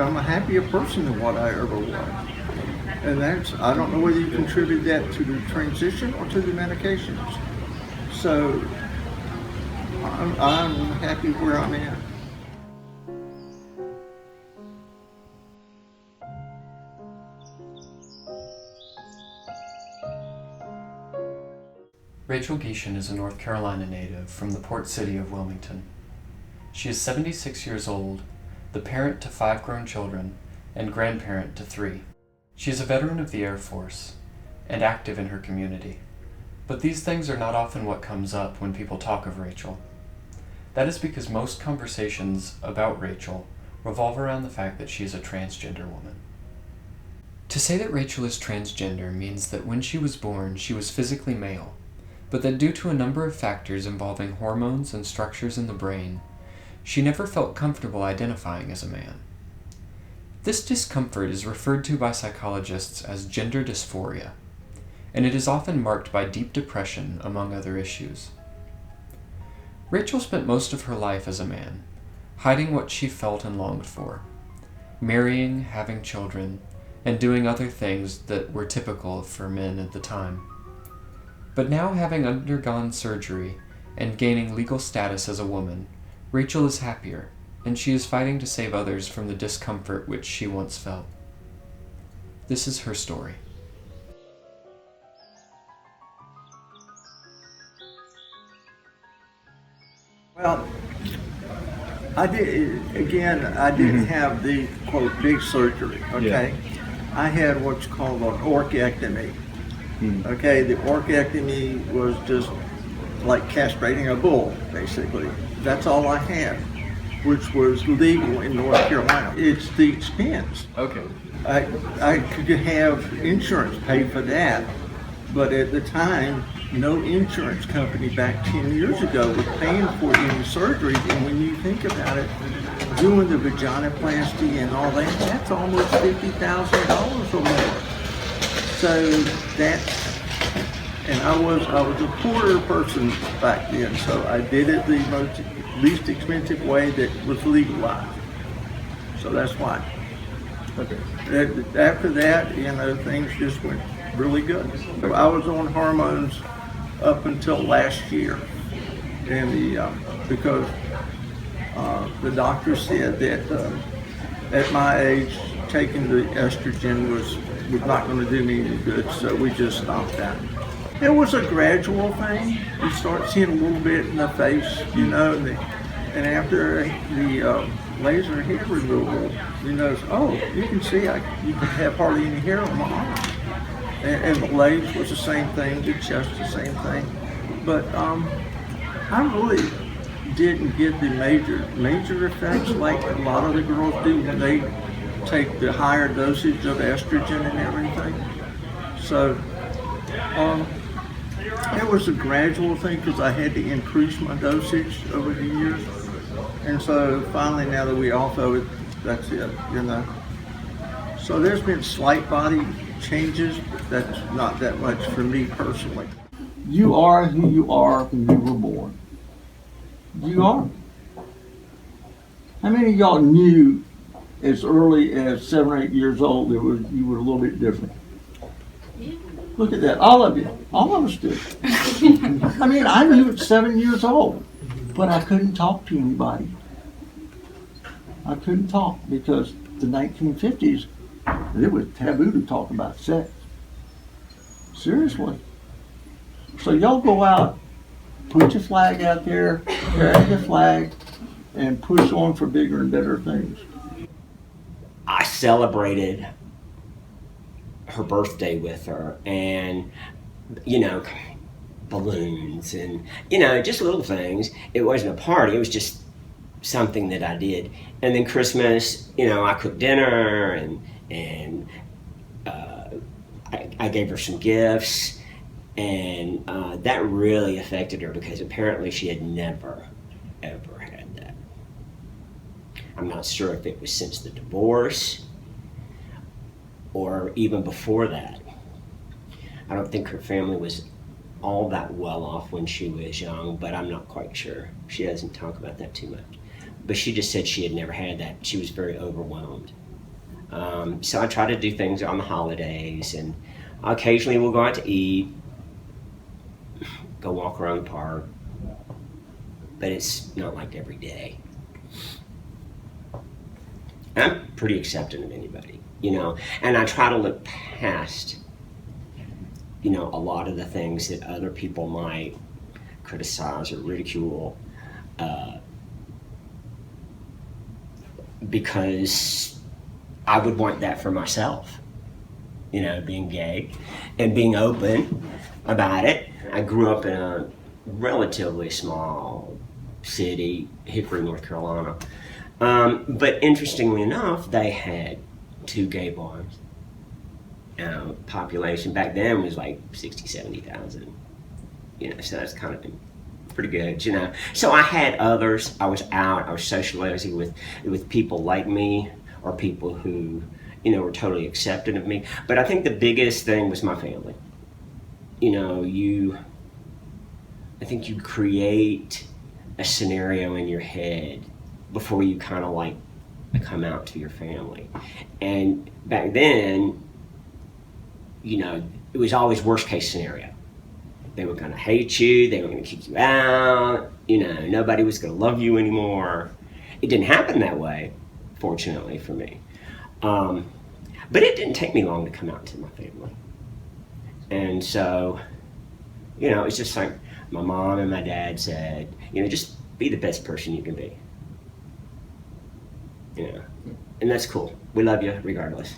I'm a happier person than what I ever was. And I don't know whether you contribute that to the transition or to the medications. So I'm happy where I'm at. Rachael Geishan is a North Carolina native from the port city of Wilmington. She is 76 years old, the parent to 5 grown children, and grandparent to 3. She is a veteran of the Air Force and active in her community. But these things are not often what comes up when people talk of Rachael. That is because most conversations about Rachael revolve around the fact that she is a transgender woman. To say that Rachael is transgender means that when she was born, she was physically male, but that due to a number of factors involving hormones and structures in the brain, she never felt comfortable identifying as a man. This discomfort is referred to by psychologists as gender dysphoria, and it is often marked by deep depression, among other issues. Rachael spent most of her life as a man, hiding what she felt and longed for, marrying, having children, and doing other things that were typical for men at the time. But now, having undergone surgery and gaining legal status as a woman, Rachael is happier, and she is fighting to save others from the discomfort which she once felt. This is her story. Well, I didn't have the, quote, big surgery, okay? Yeah. I had what's called an orchiectomy. Okay, the orchiectomy was just like castrating a bull, basically. That's all I had, which was legal in North Carolina. It's the expense. Okay. I could have insurance pay for that, but at the time, no insurance company back 10 years ago was paying for any surgeries. And when you think about it, doing the vaginoplasty and all that, that's almost $50,000 or more. So and I was a poorer person back then, so I did it the least expensive way that was legalized. So that's why. Okay. After that, things just went really good. I was on hormones up until last year, and because the doctor said that at my age, taking the estrogen was not going to do me any good, so we just stopped that. It was a gradual thing. You start seeing a little bit in the face, and after the laser hair removal, you can see you can have hardly any hair on my arm. And the legs was the same thing, the chest the same thing. But I really didn't get the major effects like a lot of the girls do when they take the higher dosage of estrogen and everything. So it was a gradual thing because I had to increase my dosage over the years. And so finally, now that we're off of it, that's it, So there's been slight body changes, but that's not that much for me personally. You are who you are when you were born. You are. How many of y'all knew as early as 7 or 8 years old you were a little bit different? Look at that, all of you. All of us did. I knew at 7 years old, but I couldn't talk to anybody. I couldn't talk because the 1950s, it was taboo to talk about sex. Seriously. So y'all go out, put your flag out there, carry the flag, and push on for bigger and better things. I celebrated her birthday with her, and balloons and just little things. It wasn't a party, it was just something that I did. And then Christmas, I cooked dinner and I gave her some gifts, and that really affected her because apparently she had never ever had that. I'm not sure if it was since the divorce or even before that. I don't think her family was all that well off when she was young, but I'm not quite sure. She doesn't talk about that too much. But she just said she had never had that. She was very overwhelmed. So I try to do things on the holidays, and occasionally we'll go out to eat, go walk around the park, but it's not like every day. I'm pretty accepting of anybody, and I try to look past, a lot of the things that other people might criticize or ridicule, because I would want that for myself, being gay and being open about it. I grew up in a relatively small city, Hickory, North Carolina. But interestingly enough, they had 2 gay bars. Population back then was like 60, 70,000. So that's kind of pretty good, So I had others. I was out. I was socializing with people like me, or people who, were totally accepting of me. But I think the biggest thing was my family. I think you create a scenario in your head before you kind of like come out to your family. And back then, it was always worst case scenario. They were going to hate you. They were going to kick you out. Nobody was going to love you anymore. It didn't happen that way, fortunately for me. But it didn't take me long to come out to my family. And so, it's just like my mom and my dad said, just be the best person you can be. And that's cool. We love you regardless.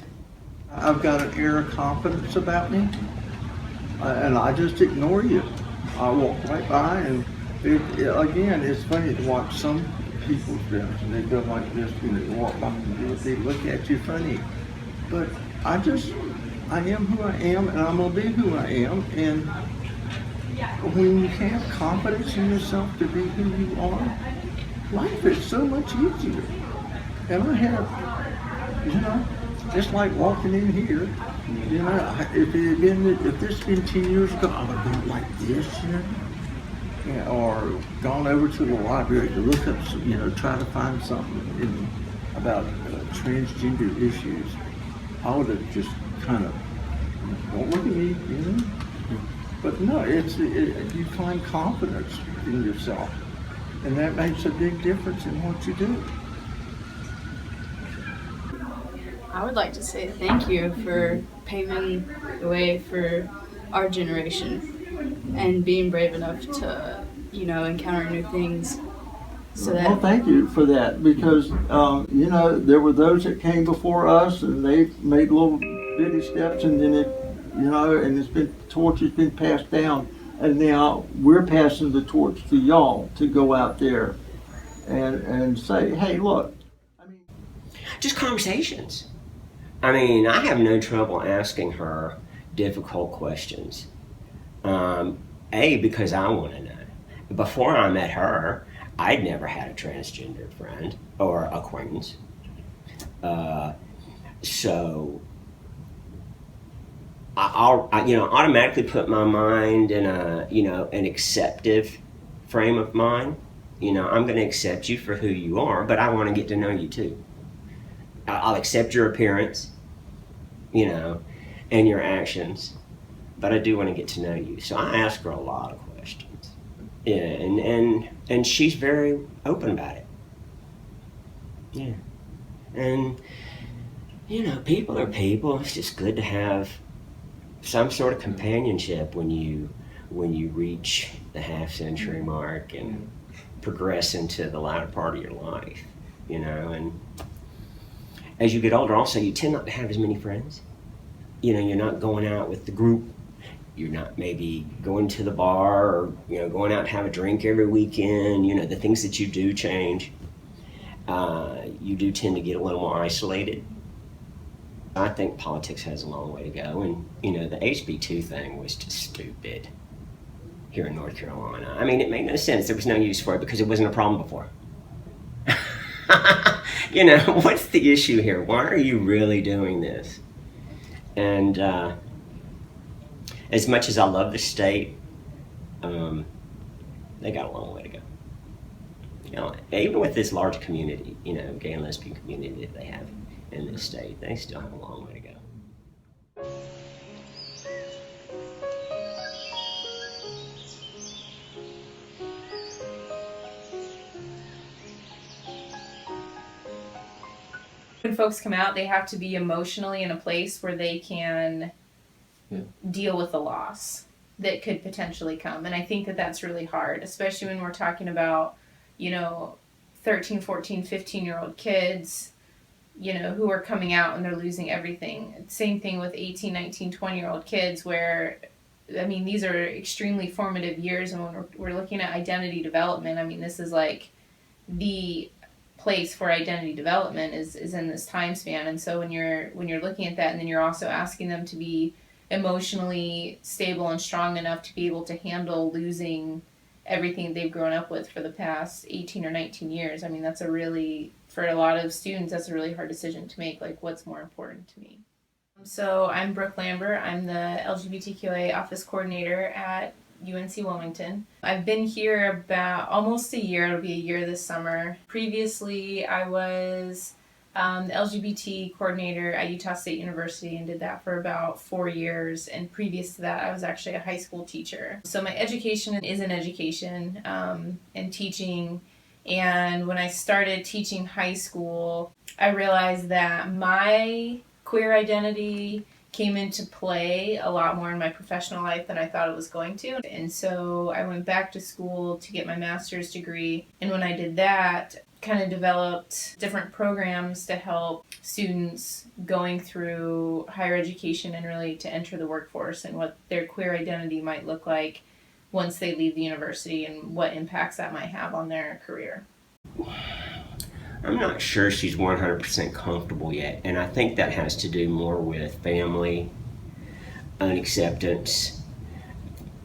I've got an air of confidence about me, and I just ignore you. I walk right by, and again, it's funny to watch some people's friends, and they go like this, they walk by, and they look at you funny. But I am who I am, and I'm gonna be who I am, and when you have confidence in yourself to be who you are, life is so much easier. And I have, just like walking in here, if this had been 10 years ago, I would have been like this, or gone over to the library to look up, try to find something about transgender issues. I would have just kind of, don't look at me, But no, you find confidence in yourself, and that makes a big difference in what you do. I would like to say thank you for paving the way for our generation and being brave enough to, encounter new things. Well, thank you for that, because, there were those that came before us, and they made little bitty steps, and then the torch has been passed down, and now we're passing the torch to y'all to go out there and say, hey, look. Just conversations. I have no trouble asking her difficult questions. Because I want to know. Before I met her, I'd never had a transgender friend or acquaintance. So I'll automatically put my mind in an acceptive frame of mind. I'm going to accept you for who you are, but I want to get to know you too. I'll accept your appearance, and your actions, but I do want to get to know you. So I ask her a lot of questions. Yeah, and she's very open about it. Yeah. And, people are people. It's just good to have some sort of companionship when you reach the half-century mark and progress into the latter part of your life, and as you get older also, you tend not to have as many friends. You're not going out with the group. You're not maybe going to the bar or, going out to have a drink every weekend. The things that you do change. You do tend to get a little more isolated. I think politics has a long way to go, and the HB2 thing was just stupid here in North Carolina. It made no sense. There was no use for it because it wasn't a problem before. What's the issue here? Why are you really doing this? And as much as I love the state, they got a long way to go. Even with this large community, gay and lesbian community that they have in this state. They still have a long way to go. When folks come out, they have to be emotionally in a place where they can deal with the loss that could potentially come. And I think that that's really hard, especially when we're talking about, 13, 14, 15-year-old kids, who are coming out and they're losing everything. Same thing with 18, 19, 20-year-old kids where, these are extremely formative years. And when we're looking at identity development, this is like the place for identity development is in this time span. And so when you're looking at that, and then you're also asking them to be emotionally stable and strong enough to be able to handle losing everything they've grown up with for the past 18 or 19 years. That's for a lot of students, that's a really hard decision to make, like what's more important to me. So I'm Brooke Lambert. I'm the LGBTQA office coordinator at UNC Wilmington. I've been here about almost a year. It'll be a year this summer. Previously, I was the LGBT coordinator at Utah State University and did that for about 4 years. And previous to that, I was actually a high school teacher. So my education is in education and teaching. And when I started teaching high school, I realized that my queer identity came into play a lot more in my professional life than I thought it was going to. And so I went back to school to get my master's degree. And when I did that, kind of developed different programs to help students going through higher education and really to enter the workforce and what their queer identity might look like once they leave the university and what impacts that might have on their career. I'm not sure she's 100% comfortable yet, and I think that has to do more with family, unacceptance.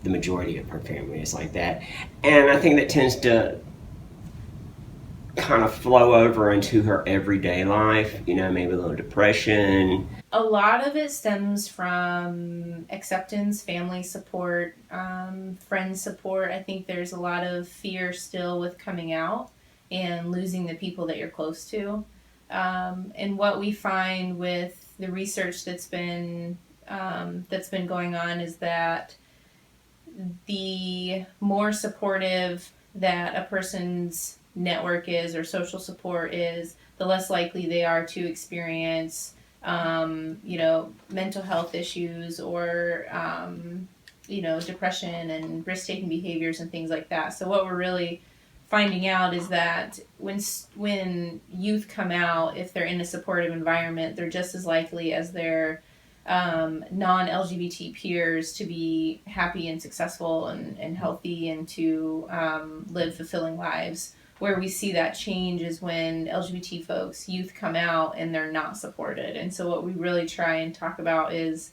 The majority of her family is like that, and I think that tends to kind of flow over into her everyday life, maybe a little depression. A lot of it stems from acceptance, family support, friend support. I think there's a lot of fear still with coming out and losing the people that you're close to. And what we find with the research that's been going on is that the more supportive that a person's network is or social support is, the less likely they are to experience mental health issues or depression and risk-taking behaviors and things like that. So what we're really finding out is that when youth come out, if they're in a supportive environment, they're just as likely as their non-LGBT peers to be happy and successful and healthy and to live fulfilling lives. Where we see that change is when LGBT folks, youth come out and they're not supported. And so what we really try and talk about is,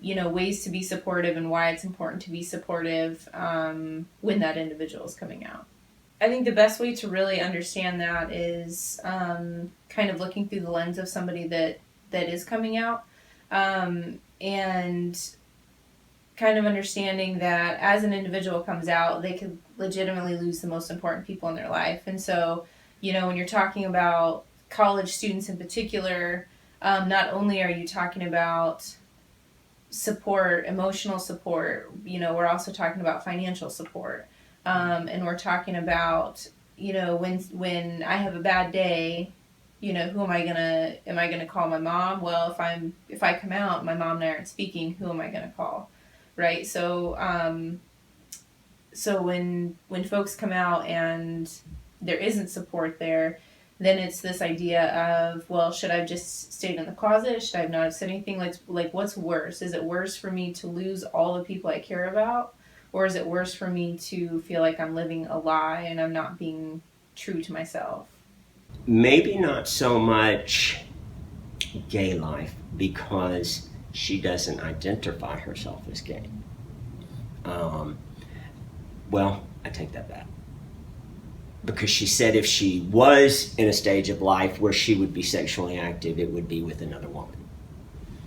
ways to be supportive and why it's important to be supportive when that individual is coming out. I think the best way to really understand that is kind of looking through the lens of somebody that is coming out and kind of understanding that as an individual comes out, they could legitimately lose the most important people in their life. And so, when you're talking about college students in particular, not only are you talking about support, emotional support, we're also talking about financial support. And we're talking about, when I have a bad day, who am I gonna call? My mom? Well, if I come out, my mom and I aren't speaking, who am I gonna call? Right? So, when folks come out and there isn't support there, then it's this idea of, well, should I have just stayed in the closet? Should I have not have said anything? Like what's worse? Is it worse for me to lose all the people I care about? Or is it worse for me to feel like I'm living a lie and I'm not being true to myself? Maybe not so much gay life, because she doesn't identify herself as gay. Well, I take that back. Because she said if she was in a stage of life where she would be sexually active, it would be with another woman.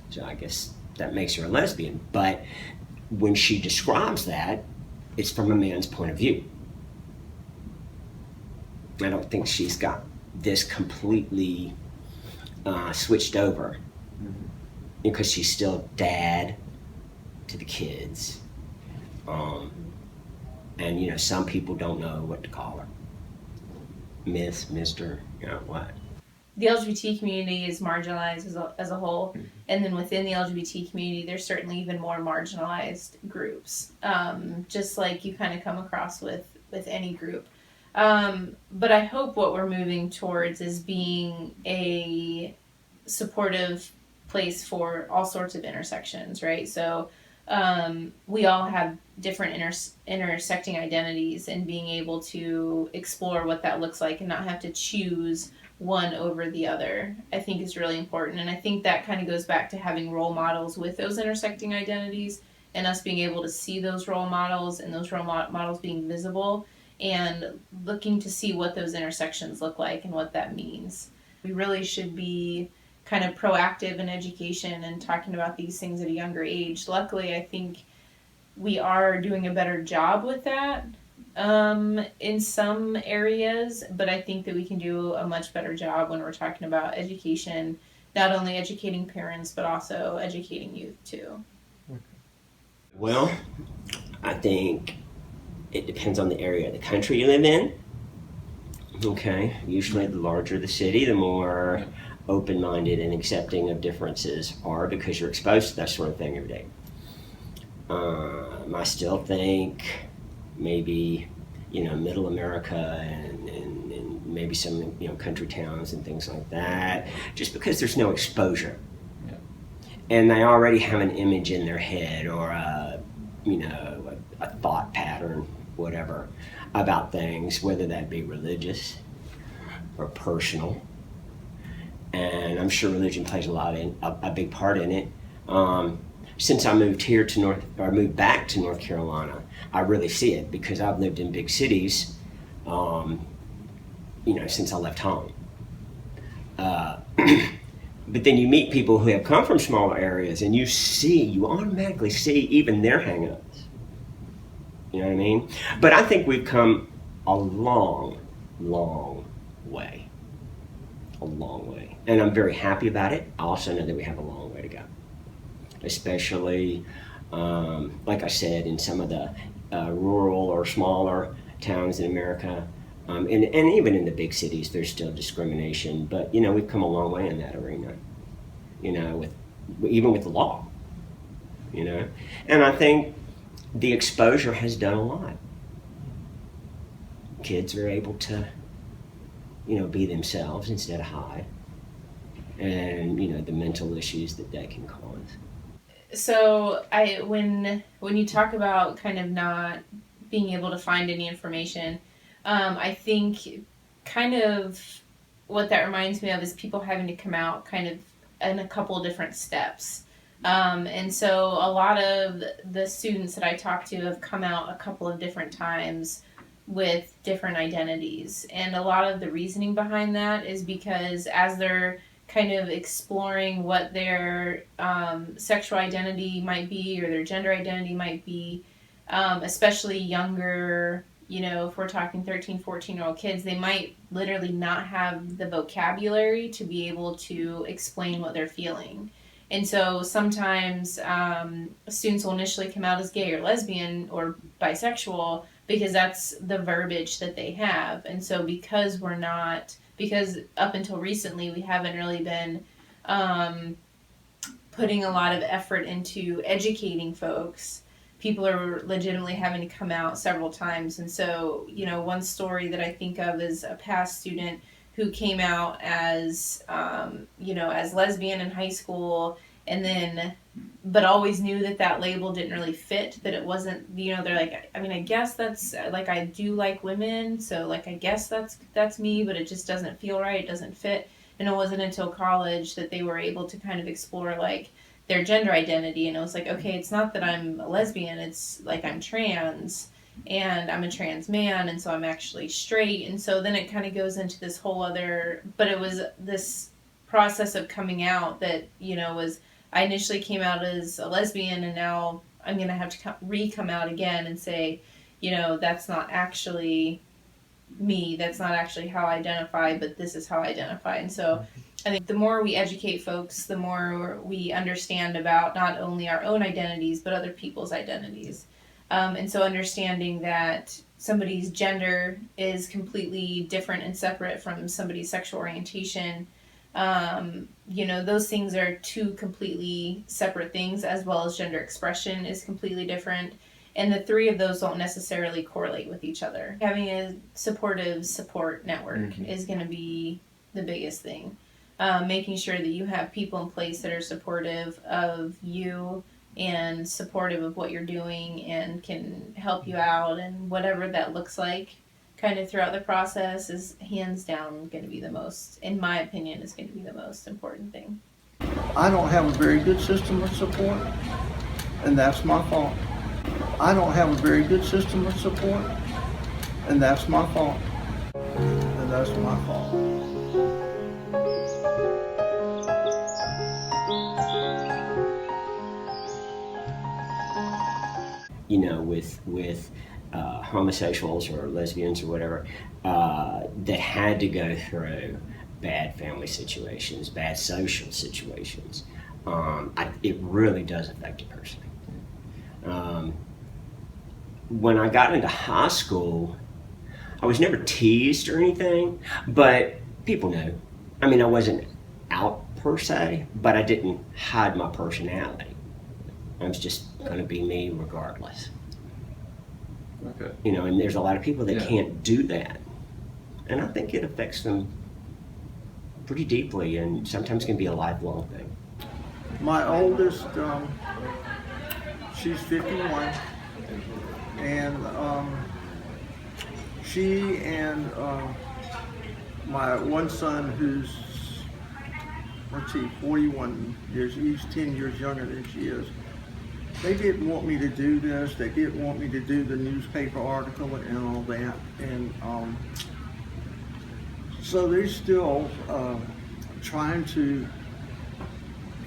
So I guess that makes her a lesbian. But when she describes that, it's from a man's point of view. I don't think she's got this completely switched over because she's still dad to the kids. And you know, some people don't know what to call her. Miss, Mr., you know what. The LGBT community is marginalized as a whole, and then within the LGBT community, there's certainly even more marginalized groups, just like you kind of come across with any group. But I hope what we're moving towards is being a supportive place for all sorts of intersections, right? So we all have different intersecting identities, and being able to explore what that looks like and not have to choose one over the other, I think is really important. And I think that kind of goes back to having role models with those intersecting identities, and us being able to see those role models, and those role models being visible, and looking to see what those intersections look like and what that means. We really should be kind of proactive in education and talking about these things at a younger age. Luckily, I think we are doing a better job with that in some areas, but I think that we can do a much better job when we're talking about education, not only educating parents, but also educating youth too. Well, I think it depends on the area of the country you live in. Okay, usually the larger the city, the more open-minded and accepting of differences are, because you're exposed to that sort of thing every day. I still think maybe, you know, middle America and maybe some, you know, country towns and things like that, just because there's no exposure. Yeah. And they already have an image in their head, or you know, a thought pattern, whatever, about things, whether that be religious or personal. And I'm sure religion plays a big part in it. Since I moved moved back to North Carolina, I really see it, because I've lived in big cities, you know, since I left home. But then you meet people who have come from smaller areas, and you automatically see even their hang-ups. You know what I mean? But I think we've come a long, long way. A long way. And I'm very happy about it. I also know that we have a long way to go. Especially, like I said, in some of the rural or smaller towns in America. And even in the big cities, there's still discrimination. But, you know, we've come a long way in that arena. You know, even with the law. You know? And I think the exposure has done a lot. Kids are able to, you know, be themselves instead of hide. And, you know, the mental issues that can cause. So when you talk about kind of not being able to find any information, I think kind of what that reminds me of is people having to come out kind of in a couple of different steps. And so a lot of the students that I talk to have come out a couple of different times with different identities. And a lot of the reasoning behind that is because as they're kind of exploring what their sexual identity might be, or their gender identity might be, especially younger, you know, if we're talking 13, 14-year-old kids, they might literally not have the vocabulary to be able to explain what they're feeling. And so sometimes students will initially come out as gay or lesbian or bisexual because that's the verbiage that they have. And so because up until recently we haven't really been putting a lot of effort into educating folks, people are legitimately having to come out several times. And so, you know, one story that I think of is a past student who came out as, you know, as lesbian in high school, and then, but always knew that label didn't really fit, that it wasn't, you know, they're like, I mean, I guess that's, like, I do like women, so, like, I guess that's me, but it just doesn't feel right, it doesn't fit. And it wasn't until college that they were able to kind of explore, like, their gender identity, and it was like, okay, it's not that I'm a lesbian, it's like I'm trans, and I'm a trans man, and so I'm actually straight. And so then it kind of goes into this whole other, but it was this process of coming out that, you know, was, I initially came out as a lesbian, and now I'm going to have to re-come out again and say, you know, that's not actually me, that's not actually how I identify, but this is how I identify. And so I think the more we educate folks, the more we understand about not only our own identities, but other people's identities. And so understanding that somebody's gender is completely different and separate from somebody's sexual orientation, those things are two completely separate things, as well as gender expression is completely different. And the three of those don't necessarily correlate with each other. Having a supportive support network is going to be the biggest thing. Making sure that you have people in place that are supportive of you and supportive of what you're doing and can help you out, and whatever that looks like kind of throughout the process is hands down going to be the most, in my opinion, is going to be the most important thing. I don't have a very good system of support, and that's my fault. I don't have a very good system of support, and that's my fault. And that's my fault. With homosexuals or lesbians or whatever that had to go through bad family situations, bad social situations, it really does affect a person. When I got into high school, I was never teased or anything, but people knew. I mean, I wasn't out per se, but I didn't hide my personality. I was just going to be me regardless. Okay. And there's a lot of people that can't do that. And I think it affects them pretty deeply and sometimes can be a lifelong thing. My oldest, she's 51, and she and my one son, who's 41 years, he's 10 years younger than she is. They didn't want me to do this. They didn't want me to do the newspaper article and all that. And so they're still trying to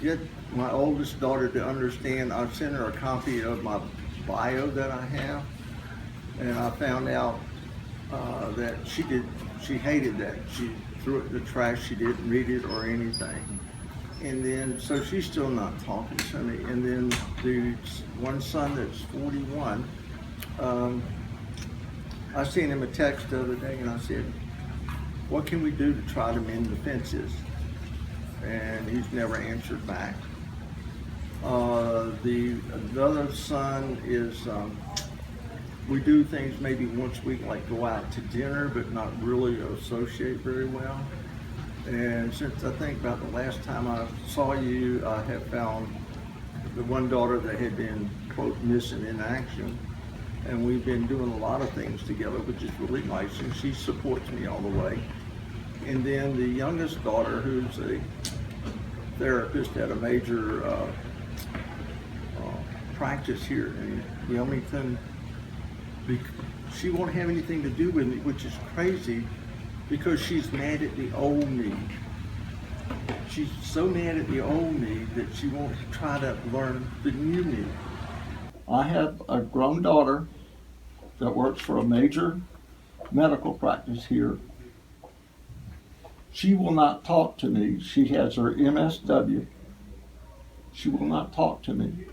get my oldest daughter to understand. I sent her a copy of my bio that I have, and I found out that she hated that. She threw it in the trash. She didn't read it or anything. And then, so she's still not talking to me. And then the one son that's 41, I sent him a text the other day and I said, what can we do to try to mend the fences? And he's never answered back. The other son is, we do things maybe once a week, like go out to dinner, but not really associate very well. And since I think about the last time I saw you, I have found the one daughter that had been, quote, missing in action. And we've been doing a lot of things together, which is really nice, and she supports me all the way. And then the youngest daughter, who's a therapist at a major practice here in Wilmington, she won't have anything to do with me, which is crazy, because she's mad at the old me. She's so mad at the old me that she won't try to learn the new me. I have a grown daughter that works for a major medical practice here. She will not talk to me. She has her MSW. She will not talk to me.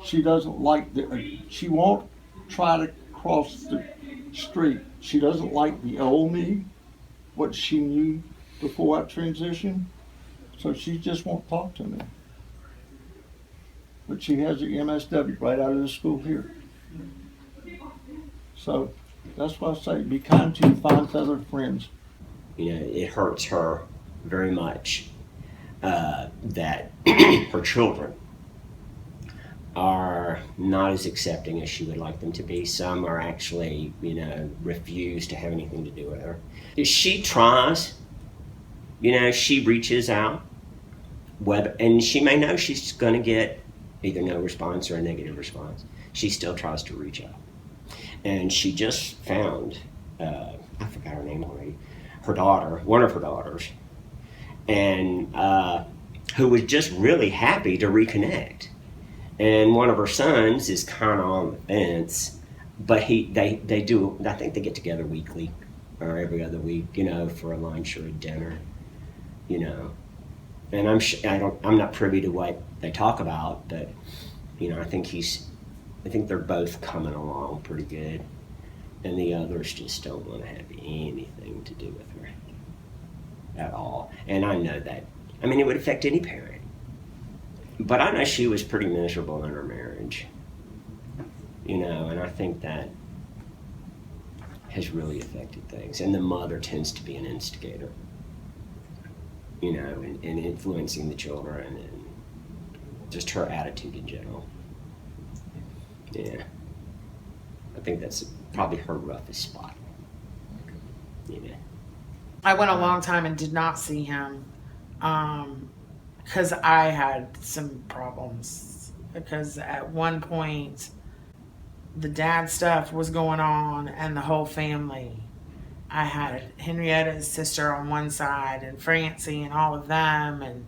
She doesn't like she won't try to cross the street. She doesn't like the old me, what she knew before I transitioned, so she just won't talk to me. But she has her MSW right out of the school here. So that's why I say be kind to you, find other friends. It hurts her very much that her children are not as accepting as she would like them to be. Some are actually, refuse to have anything to do with her. She tries, she reaches out, and she may know she's going to get either no response or a negative response. She still tries to reach out. And she just found, I forgot her name already, her daughter, one of her daughters, and who was just really happy to reconnect. And one of her sons is kind of on the fence, but they do, I think they get together weekly or every other week, for a lunch or a dinner. you know. And I'm not privy to what they talk about, but you know, I think they're both coming along pretty good, and the others just don't want to have anything to do with her at all. And I know that. I mean, it would affect any parent, but I know she was pretty miserable in her marriage, you know, and I think that has really affected things. And the mother tends to be an instigator, you know, and influencing the children and just her attitude in general. Yeah. I think that's probably her roughest spot. Yeah. I went a long time and did not see him because I had some problems. Because at one point, the dad stuff was going on and the whole family. I had Henrietta's sister on one side and Francie and all of them and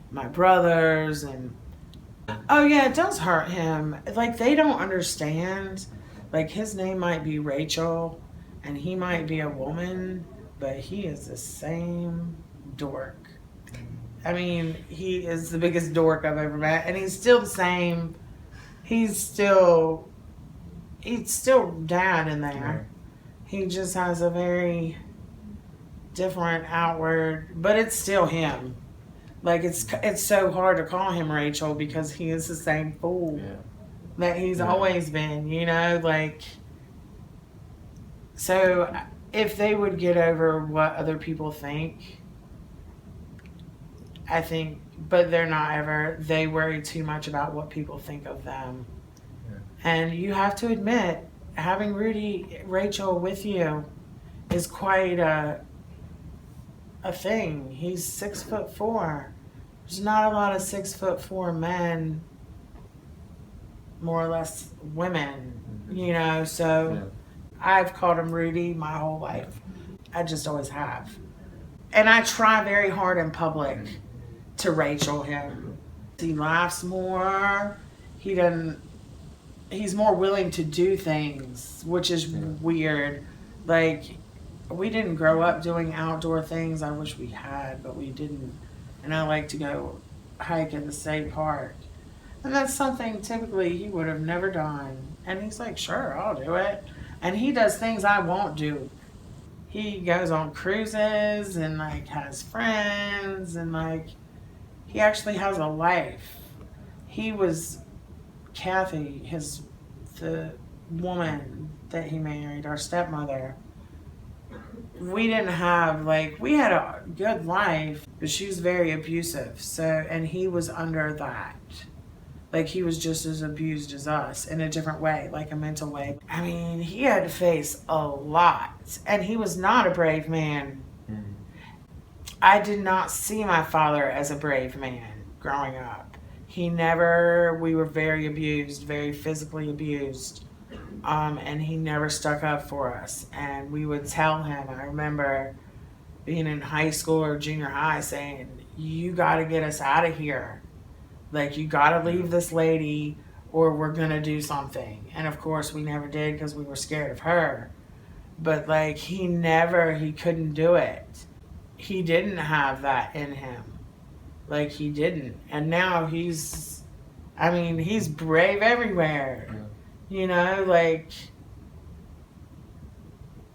my brothers and oh yeah, it does hurt him. Like they don't understand. Like his name might be Rachael and he might be a woman, but he is the same dork. I mean, he is the biggest dork I've ever met and he's still the same. He's still dad in there. He just has a very different outward, but it's still him. Like it's so hard to call him Rachael because he is the same fool that he's always been, you know, like. So if they would get over what other people think, I think, but they're not ever, they worry too much about what people think of them. And you have to admit, having Rachael with you is quite a thing. He's 6'4". There's not a lot of 6'4" men, more or less women, you know, so I've called him Rudy my whole life. I just always have. And I try very hard in public to Rachael him. He laughs more. He's more willing to do things, which is weird. Like, we didn't grow up doing outdoor things. I wish we had, but we didn't. And I like to go hike in the state park. And that's something typically he would have never done. And he's like, sure, I'll do it. And he does things I won't do. He goes on cruises and like has friends and like he actually has a life. He was Kathy, the woman that he married, our stepmother. We didn't have we had a good life, but she was very abusive. So, and he was under that. Like he was just as abused as us in a different way, like a mental way. I mean, he had to face a lot, and he was not a brave man. I did not see my father as a brave man growing up. We were very abused, very physically abused. And he never stuck up for us. And we would tell him, I remember being in high school or junior high saying, you got to get us out of here. Like, you got to leave this lady or we're going to do something. And of course we never did because we were scared of her. But like, he couldn't do it. He didn't have that in him. Like, he didn't. And now he's brave everywhere. You know, like,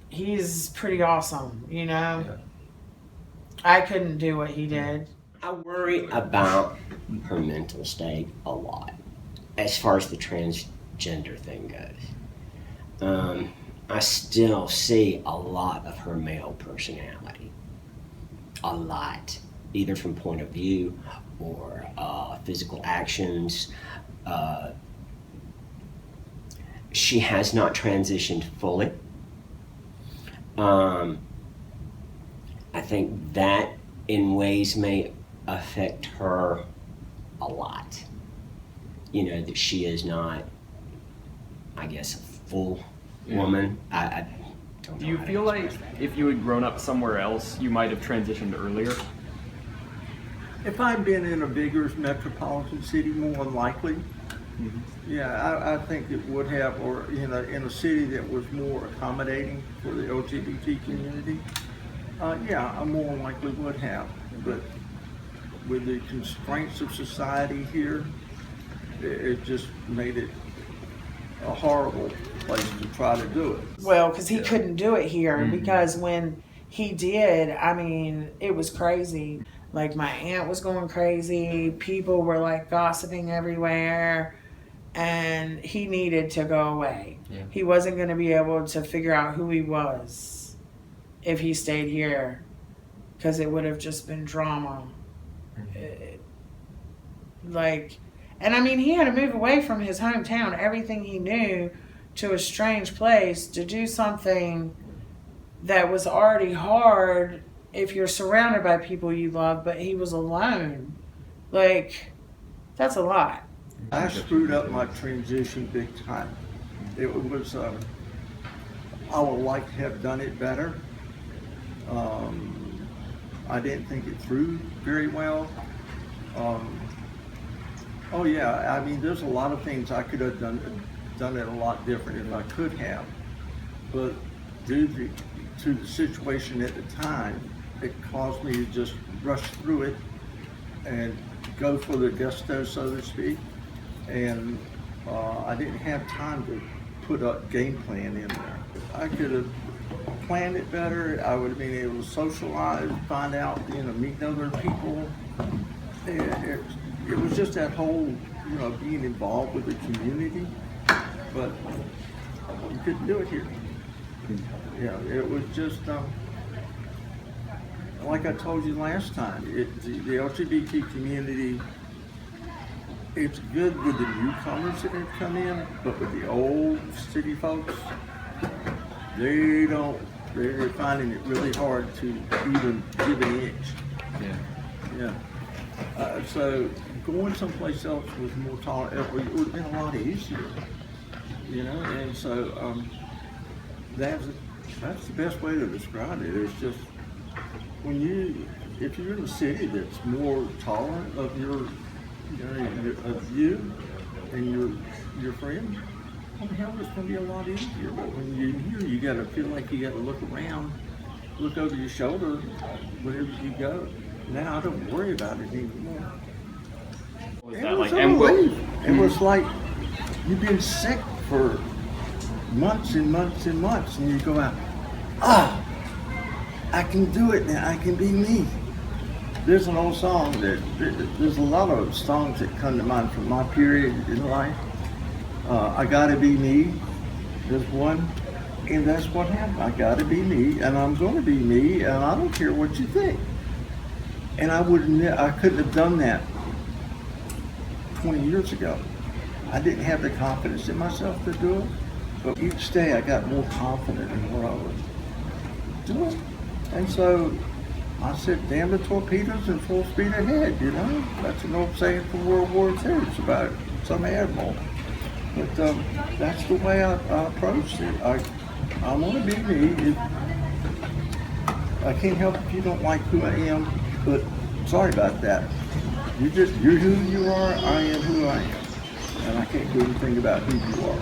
he's pretty awesome, you know? I couldn't do what he did. I worry about her mental state a lot as far as the transgender thing goes. I still see a lot of her male personality. A lot. Either from point of view or physical actions. She has not transitioned fully. I think that in ways may affect her a lot. You know, that she is not, I guess, a full woman. I don't know. Do you feel like if you had grown up somewhere else, you might have transitioned earlier? If I'd been in a bigger metropolitan city, more than likely, I think it would have, or in a city that was more accommodating for the LGBT community, I more likely would have. but with the constraints of society here, it just made it a horrible place to try to do it. Well, because he couldn't do it here because when he did, I mean, it was crazy. Like my aunt was going crazy. People were like gossiping everywhere. And he needed to go away. Yeah. He wasn't going to be able to figure out who he was if he stayed here because it would have just been drama. And I mean, he had to move away from his hometown, everything he knew, to a strange place to do something that was already hard if you're surrounded by people you love, but he was alone. Like, that's a lot. I screwed up my transition big time. It was, I would like to have done it better. I didn't think it through very well. Oh yeah, I mean, there's a lot of things I could have done it a lot different if I could have. But due to the situation at the time, it caused me to just rush through it and go for the gusto, so to speak. And I didn't have time to put a game plan in there. I could have planned it better. I would have been able to socialize, find out, meet other people. It was just that whole, being involved with the community, but you couldn't do it here. Yeah, it was just, like I told you last time, the LGBT community, it's good with the newcomers that have come in, but with the old city folks, they're finding it really hard to even give an inch. Yeah. So going someplace else was more tolerant. It would have been a lot easier, and so that's the best way to describe it. It's just if you're in a city that's more tolerant of of you and your friends, hell, it's going to be a lot easier. But when you're here, you got to feel like you got to look around, look over your shoulder wherever you go. Now I don't worry about it anymore. It was like you've been sick for months and months and months, and you go out, I can do it now. I can be me. There's an old song there's a lot of songs that come to mind from my period in life. I Gotta Be Me. There's one, and that's what happened. I gotta be me, and I'm gonna be me, and I don't care what you think. And I couldn't have done that 20 years ago. I didn't have the confidence in myself to do it, but each day I got more confident in what I was doing. And so I said, damn the torpedoes and full speed ahead, That's an old saying from World War II. It's about some admiral. But that's the way I approached it. I want to be me. I can't help if you don't like who I am, but sorry about that. You're who you are, I am who I am. And I can't do anything about who you are.